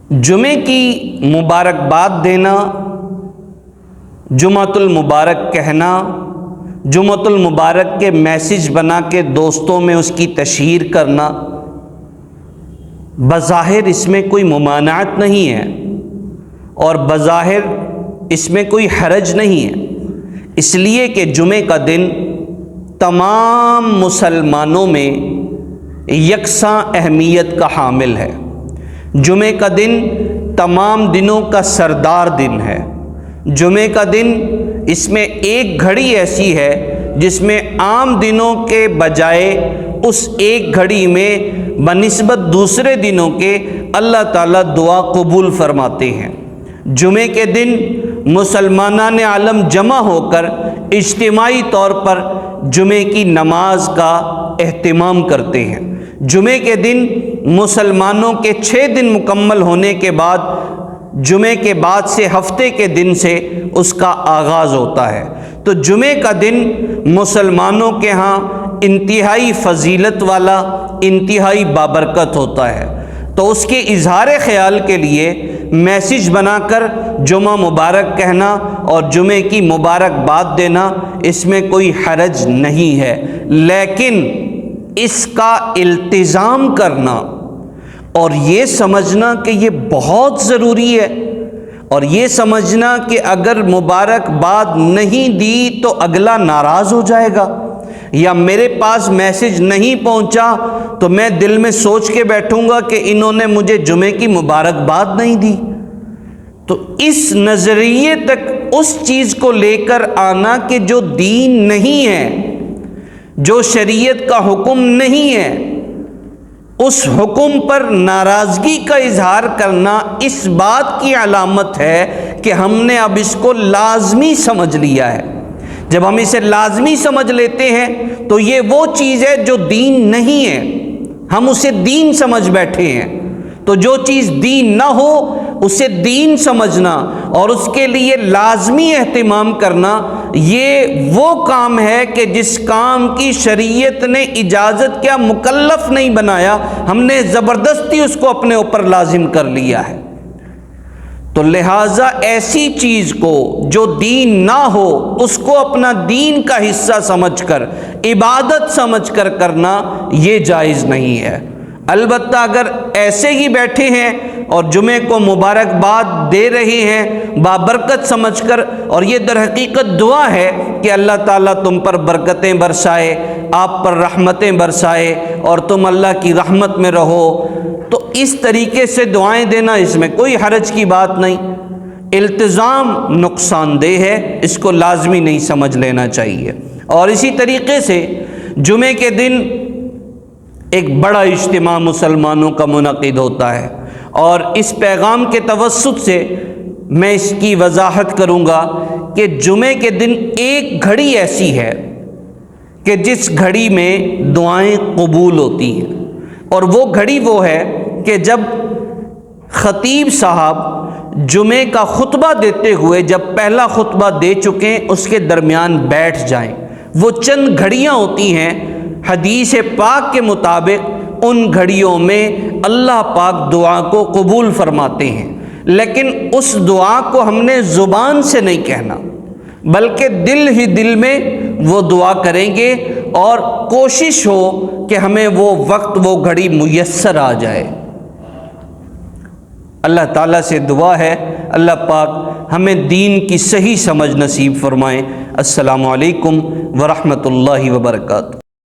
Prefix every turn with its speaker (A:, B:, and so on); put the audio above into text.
A: جمعے کی مبارکباد دینا، جمعۃ المبارک کہنا، جمعۃ المبارک کے میسج بنا کے دوستوں میں اس کی تشہیر کرنا، بظاہر اس میں کوئی ممانعت نہیں ہے اور بظاہر اس میں کوئی حرج نہیں ہے، اس لیے کہ جمعے کا دن تمام مسلمانوں میں یکساں اہمیت کا حامل ہے۔ جمعے کا دن تمام دنوں کا سردار دن ہے۔ جمعے کا دن اس میں ایک گھڑی ایسی ہے جس میں عام دنوں کے بجائے اس ایک گھڑی میں بنسبت دوسرے دنوں کے اللہ تعالیٰ دعا قبول فرماتے ہیں۔ جمعے کے دن مسلمانان عالم جمع ہو کر اجتماعی طور پر جمعے کی نماز کا اہتمام کرتے ہیں۔ جمعے کے دن مسلمانوں کے 6 دن مکمل ہونے کے بعد جمعے کے بعد سے ہفتے کے دن سے اس کا آغاز ہوتا ہے۔ تو جمعے کا دن مسلمانوں کے ہاں انتہائی فضیلت والا، انتہائی بابرکت ہوتا ہے۔ تو اس کے اظہار خیال کے لیے میسج بنا کر جمعہ مبارک کہنا اور جمعے کی مبارکباد دینا، اس میں کوئی حرج نہیں ہے، لیکن اس کا التزام کرنا اور یہ سمجھنا کہ یہ بہت ضروری ہے، اور یہ سمجھنا کہ اگر مبارکباد نہیں دی تو اگلا ناراض ہو جائے گا، یا میرے پاس میسج نہیں پہنچا تو میں دل میں سوچ کے بیٹھوں گا کہ انہوں نے مجھے جمعے کی مبارکباد نہیں دی، تو اس نظریے تک اس چیز کو لے کر آنا کہ جو دین نہیں ہے، جو شریعت کا حکم نہیں ہے، اس حکم پر ناراضگی کا اظہار کرنا اس بات کی علامت ہے کہ ہم نے اب اس کو لازمی سمجھ لیا ہے۔ جب ہم اسے لازمی سمجھ لیتے ہیں تو یہ وہ چیز ہے جو دین نہیں ہے، ہم اسے دین سمجھ بیٹھے ہیں۔ تو جو چیز دین نہ ہو اسے دین سمجھنا اور اس کے لیے لازمی اہتمام کرنا، یہ وہ کام ہے کہ جس کام کی شریعت نے اجازت کیا مکلف نہیں بنایا، ہم نے زبردستی اس کو اپنے اوپر لازم کر لیا ہے۔ تو لہٰذا ایسی چیز کو جو دین نہ ہو اس کو اپنا دین کا حصہ سمجھ کر، عبادت سمجھ کر کرنا یہ جائز نہیں ہے۔ البتہ اگر ایسے ہی بیٹھے ہیں اور جمعے کو مبارکباد دے رہے ہیں بابرکت سمجھ کر، اور یہ در حقیقت دعا ہے کہ اللہ تعالیٰ تم پر برکتیں برسائے، آپ پر رحمتیں برسائے اور تم اللہ کی رحمت میں رہو، تو اس طریقے سے دعائیں دینا اس میں کوئی حرج کی بات نہیں۔ التزام نقصان دہ ہے، اس کو لازمی نہیں سمجھ لینا چاہیے۔ اور اسی طریقے سے جمعے کے دن ایک بڑا اجتماع مسلمانوں کا منعقد ہوتا ہے، اور اس پیغام کے توسط سے میں اس کی وضاحت کروں گا کہ جمعے کے دن ایک گھڑی ایسی ہے کہ جس گھڑی میں دعائیں قبول ہوتی ہیں، اور وہ گھڑی وہ ہے کہ جب خطیب صاحب جمعے کا خطبہ دیتے ہوئے جب پہلا خطبہ دے چکیں اس کے درمیان بیٹھ جائیں۔ وہ چند گھڑیاں ہوتی ہیں، حدیث پاک کے مطابق ان گھڑیوں میں اللہ پاک دعا کو قبول فرماتے ہیں، لیکن اس دعا کو ہم نے زبان سے نہیں کہنا بلکہ دل ہی دل میں وہ دعا کریں گے، اور کوشش ہو کہ ہمیں وہ وقت وہ گھڑی میسر آ جائے۔ اللہ تعالیٰ سے دعا ہے اللہ پاک ہمیں دین کی صحیح سمجھ نصیب فرمائے۔ السلام علیکم ورحمۃ اللہ وبرکاتہ۔